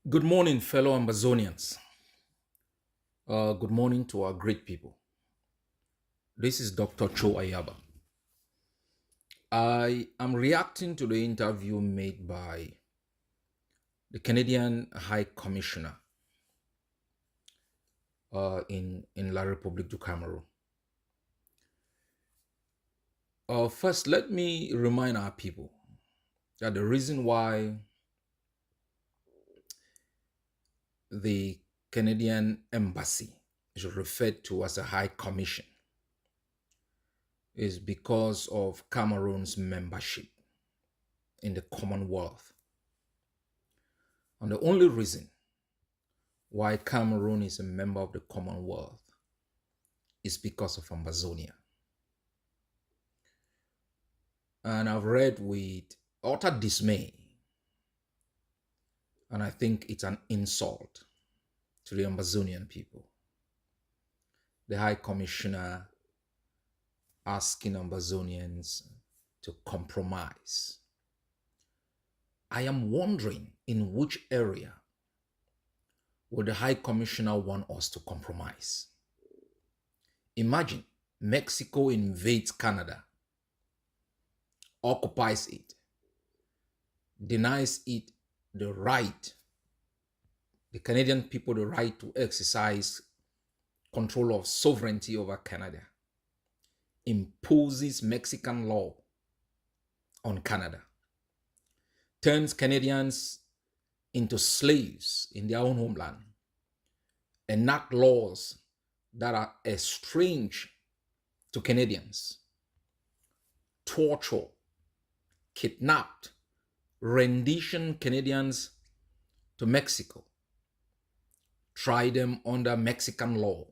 Good morning, fellow Amazonians. Good morning to our great people. This is Dr. Cho Ayaba. I am reacting to the interview made by the Canadian High Commissioner in La République du Cameroun. First, let me remind our people that the reason why the Canadian Embassy is referred to as a High Commission is because of Cameroon's membership in the Commonwealth. And the only reason why Cameroon is a member of the Commonwealth is because of Amazonia. And I've read with utter dismay, and I think it's an insult to the Amazonian people. The High Commissioner asking Amazonians to compromise. I am wondering in which area would the High Commissioner want us to compromise? Imagine Mexico invades Canada, occupies it, denies it the right, the Canadian people the right to exercise control of sovereignty over Canada, imposes Mexican law on Canada, turns Canadians into slaves in their own homeland, enact laws that are estranged to Canadians, torture, kidnapped, rendition Canadians to Mexico, try them under Mexican law,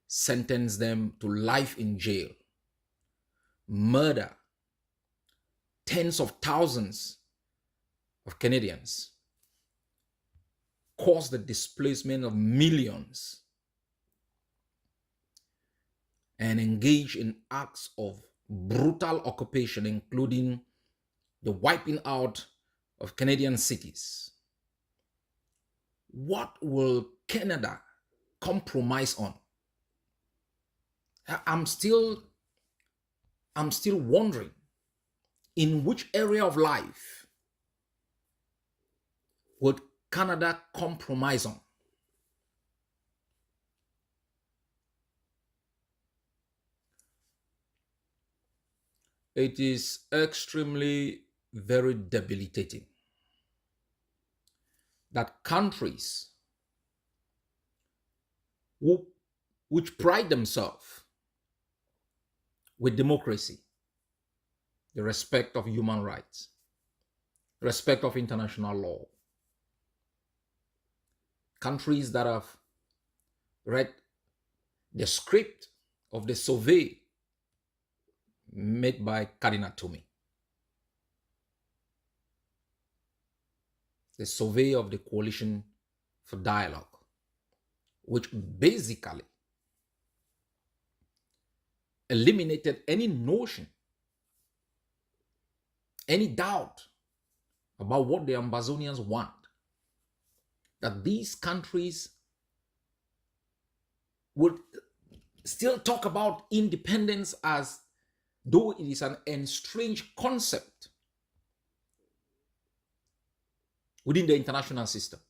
sentence them to life in jail, murder tens of thousands of Canadians, cause the displacement of millions, and engage in acts of brutal occupation, including the wiping out of Canadian cities. What will Canada compromise on? I'm still wondering in which area of life would Canada compromise on? It is extremely very debilitating that countries which pride themselves with democracy, the respect of human rights, respect of international law, countries that have read the script of the survey made by Cardinal Tumi, the survey of the Coalition for Dialogue, which basically eliminated any notion, any doubt about what the Amazonians want, that these countries would still talk about independence as though it is an estranged concept within the international system.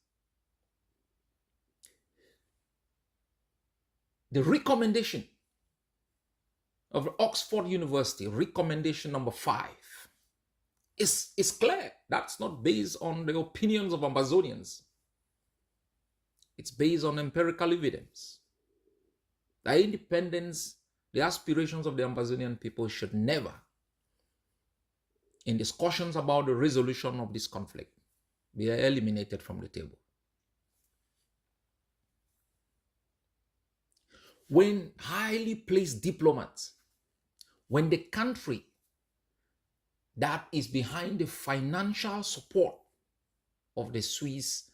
The recommendation of Oxford University, recommendation number 5, is clear. That's not based on the opinions of Amazonians. It's based on empirical evidence. The independence, the aspirations of the Amazonian people should never, in discussions about the resolution of this conflict, be eliminated from the table. When highly placed diplomats, when the country that is behind the financial support of the Swiss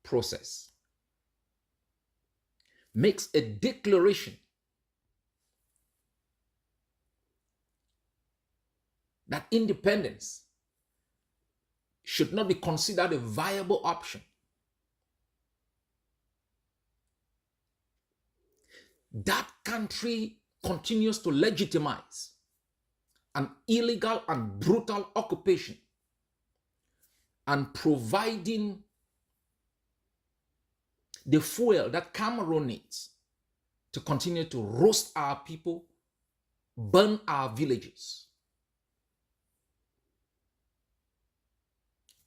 process makes a declaration that independence should not be considered a viable option. That country continues to legitimize an illegal and brutal occupation and providing the fuel that Cameroon needs to continue to roast our people, burn our villages.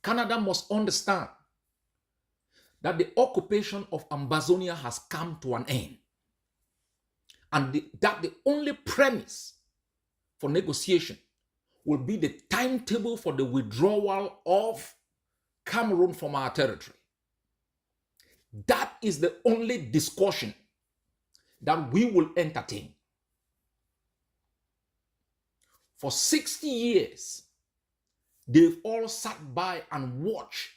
Canada must understand that the occupation of Ambazonia has come to an end, and that the only premise for negotiation will be the timetable for the withdrawal of Cameroon from our territory. That is the only discussion that we will entertain. For 60 years, they've all sat by and watched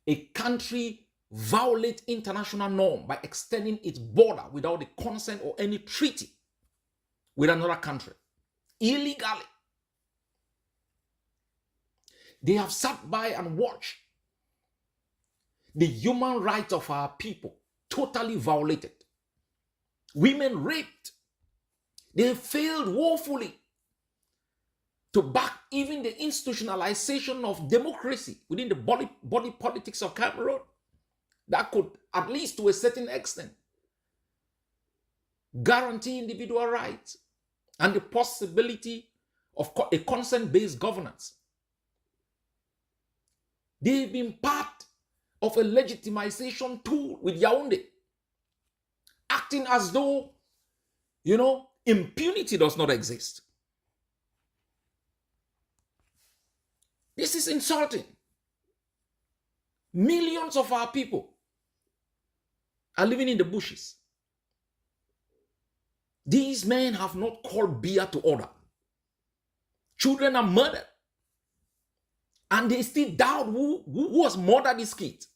a country violate international norm by extending its border without the consent or any treaty with another country, illegally. They have sat by and watched the human rights of our people totally violated. Women raped. They failed woefully to back even the institutionalization of democracy within the body politics of Cameroon. That could, at least to a certain extent, guarantee individual rights and the possibility of a consent-based governance. They've been part of a legitimization tool with Yaoundé, acting as though, impunity does not exist. This is insulting. Millions of our people are living in the bushes. These men have not called beer to order. Children are murdered. And they still doubt who has murdered these kids.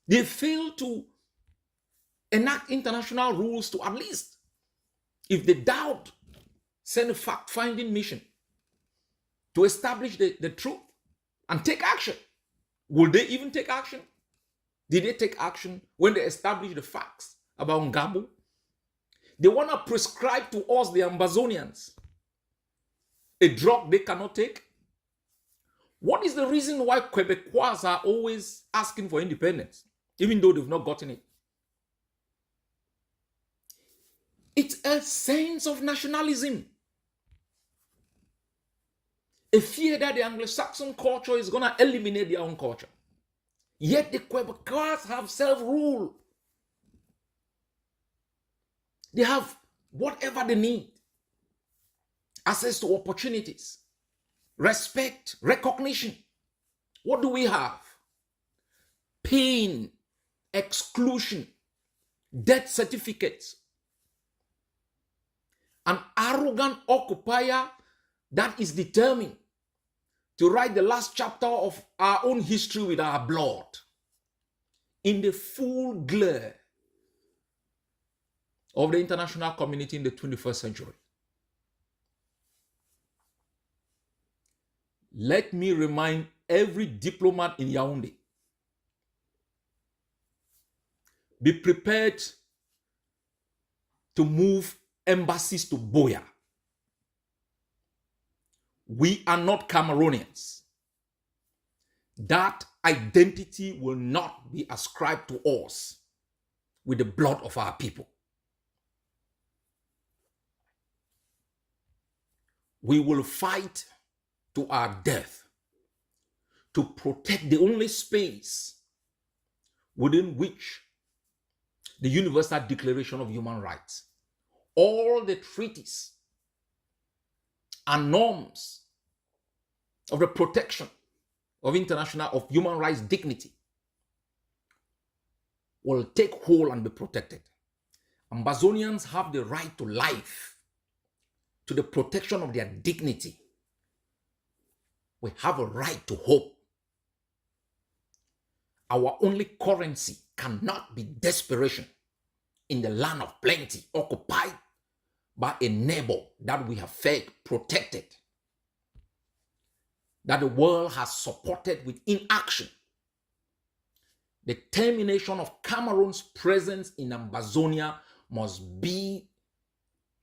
They fail to enact international rules to, at least, if they doubt, send a fact-finding mission to establish the truth and take action. Will they even take action? Did they take action when they established the facts about Ngabo? They want to prescribe to us, the Ambazonians, a drug they cannot take. What is the reason why Quebecois are always asking for independence, even though they've not gotten it? It's a sense of nationalism. A fear that the Anglo-Saxon culture is going to eliminate their own culture. Yet the Quebecois have self-rule. They have whatever they need. Access to opportunities, respect, recognition. What do we have? Pain, exclusion, death certificates. An arrogant occupier that is determined to write the last chapter of our own history with our blood in the full glare of the international community in the 21st century. Let me remind every diplomat in Yaoundé, be prepared to move embassies to Buea. We are not Cameroonians. That identity will not be ascribed to us with the blood of our people. We will fight to our death to protect the only space within which the Universal Declaration of Human Rights, all the treaties and norms of the protection of human rights dignity will take hold and be protected. Ambazonians have the right to life, to the protection of their dignity. We have a right to hope. Our only currency cannot be desperation in the land of plenty, occupied by a neighbor that we have fed, protected, that the world has supported with inaction. The termination of Cameroon's presence in Ambazonia must be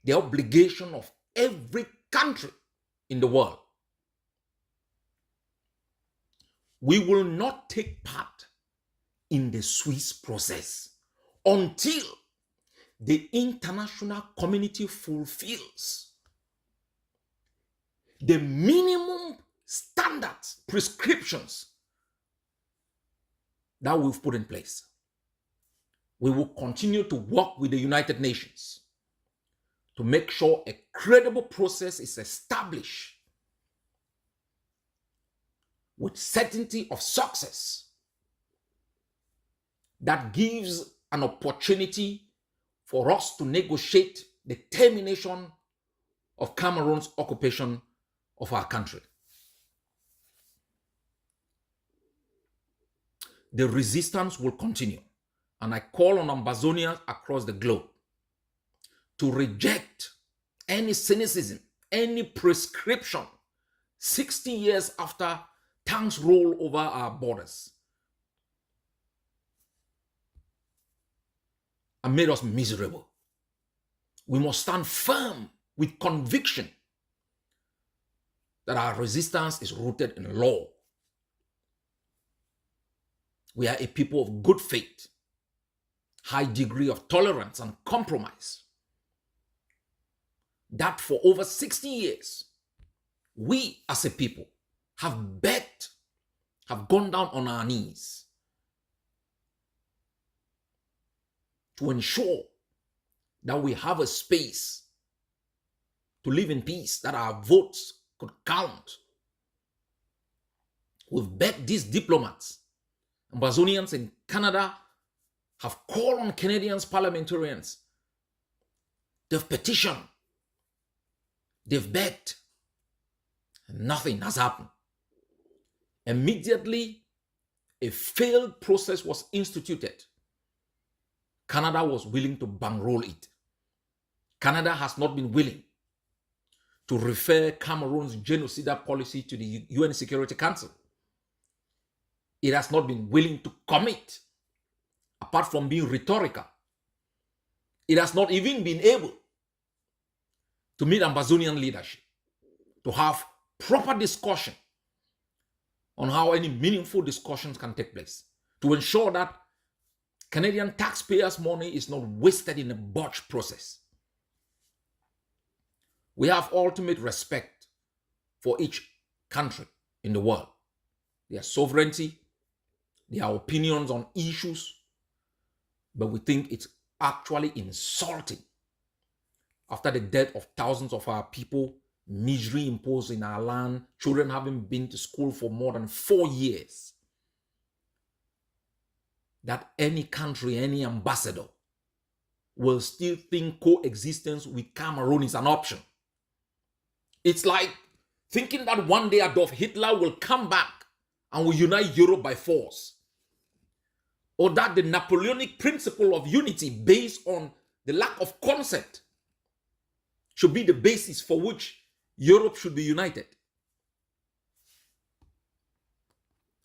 the obligation of every country in the world. We will not take part in the Swiss process until the international community fulfills the minimum standards, prescriptions that we've put in place. We will continue to work with the United Nations to make sure a credible process is established with certainty of success that gives an opportunity for us to negotiate the termination of Cameroon's occupation of our country. The resistance will continue, and I call on Ambazonians across the globe to reject any cynicism, any prescription 60 years after tanks roll over our borders and made us miserable. We must stand firm with conviction that our resistance is rooted in law. We are a people of good faith, high degree of tolerance and compromise. That for over 60 years, we as a people have begged, have gone down on our knees to ensure that we have a space to live in peace, that our votes could count. We've begged these diplomats. Ambazonians in Canada have called on Canadians parliamentarians. They've petitioned. They've begged. And nothing has happened. Immediately, a failed process was instituted. Canada was willing to bankroll it. Canada has not been willing to refer Cameroon's genocidal policy to the UN Security Council. It has not been willing to commit, apart from being rhetorical. It has not even been able to meet Ambazonian leadership, to have proper discussion on how any meaningful discussions can take place, to ensure that Canadian taxpayers' money is not wasted in a botched process. We have ultimate respect for each country in the world, their sovereignty, their opinions on issues, but we think it's actually insulting after the death of thousands of our people, misery imposed in our land, children having been to school for more than 4 years, that any country, any ambassador will still think coexistence with Cameroon is an option. It's like thinking that one day Adolf Hitler will come back and will unite Europe by force. Or that the Napoleonic principle of unity based on the lack of consent should be the basis for which Europe should be united.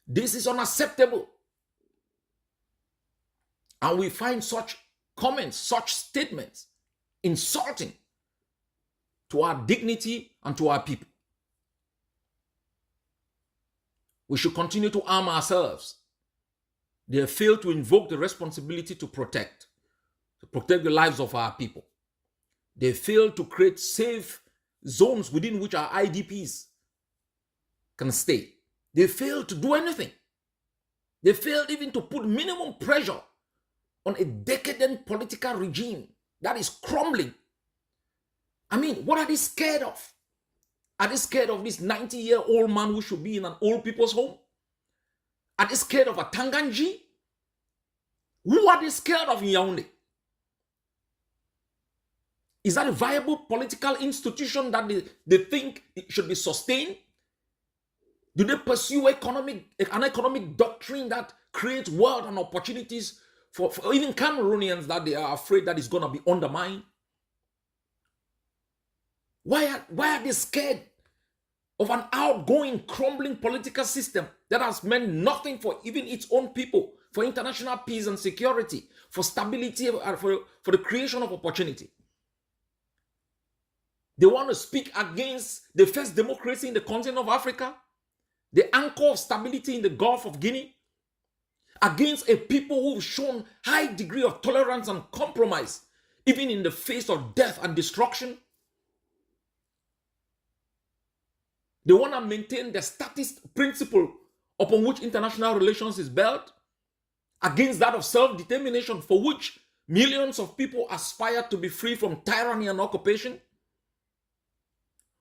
This is unacceptable. And we find such comments, such statements insulting to our dignity and to our people. We should continue to arm ourselves. They have failed to invoke the responsibility to protect the lives of our people. They failed to create safe zones within which our IDPs can stay. They failed to do anything. They failed even to put minimum pressure on a decadent political regime that is crumbling. I mean, what are they scared of? Are they scared of this 90-year-old man who should be in an old people's home? Are they scared of a Tanganji? Who are they scared of in Yaoundé? Is that a viable political institution that they think it should be sustained? Do they pursue an economic doctrine that creates wealth and opportunities for even Cameroonians that they are afraid that is going to be undermined? Why are they scared of an outgoing, crumbling political system that has meant nothing for even its own people, for international peace and security, for stability, for the creation of opportunity. They want to speak against the first democracy in the continent of Africa, the anchor of stability in the Gulf of Guinea, against a people who've shown high degree of tolerance and compromise, even in the face of death and destruction. They want to maintain the status principle upon which international relations is built, against that of self-determination for which millions of people aspire to be free from tyranny and occupation.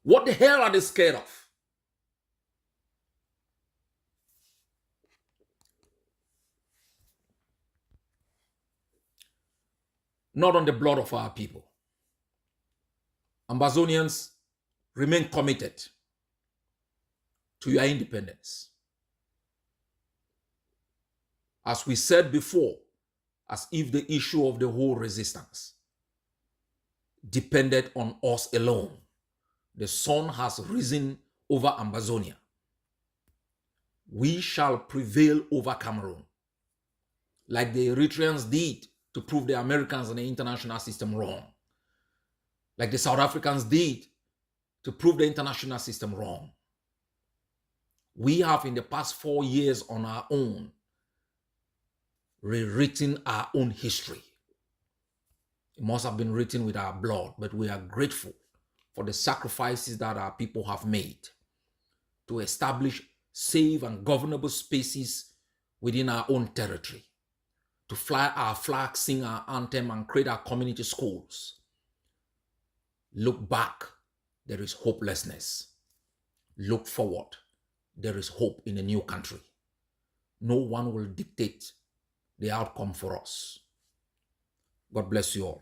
What the hell are they scared of? Not on the blood of our people. Ambazonians, remain committed to your independence. As we said before, as if the issue of the whole resistance depended on us alone. The sun has risen over Ambazonia. We shall prevail over Cameroon, like the Eritreans did to prove the Americans and the international system wrong, like the South Africans did to prove the international system wrong. We have in the past 4 years on our own rewritten our own history. It must have been written with our blood, but we are grateful for the sacrifices that our people have made to establish safe and governable spaces within our own territory, to fly our flag, sing our anthem, and create our community schools. Look back, there is hopelessness. Look forward, there is hope in a new country. No one will dictate the outcome for us. God bless you all.